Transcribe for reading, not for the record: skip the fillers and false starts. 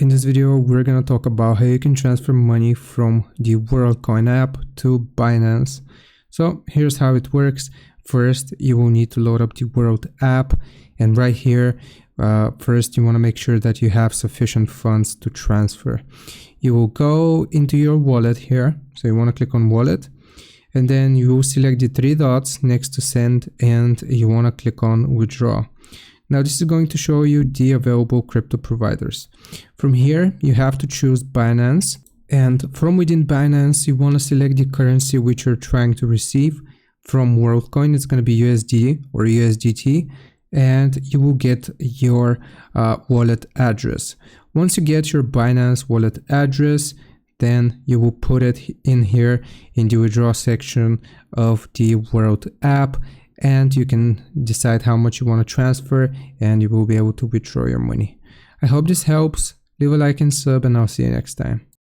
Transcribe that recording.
In this video, we're going to talk about how you can transfer money from the Worldcoin app to Binance. So here's how it works. First, you will need to load up the World app, and right here, first you want to make sure that you have sufficient funds to transfer. You will go into your wallet here. So you want to click on wallet, and then you will select the three dots next to send, and you want to click on withdraw. Now this is going to show you the available crypto providers. From here, you have to choose Binance, and from within Binance, you want to select the currency which you're trying to receive. From Worldcoin, it's going to be USD or USDT, and you will get your wallet address. Once you get your Binance wallet address, then you will put it in here in the withdraw section of the World app, and you can decide how much you want to transfer, and you will be able to withdraw your money. I hope this helps. Leave a like and sub, and I'll see you next time.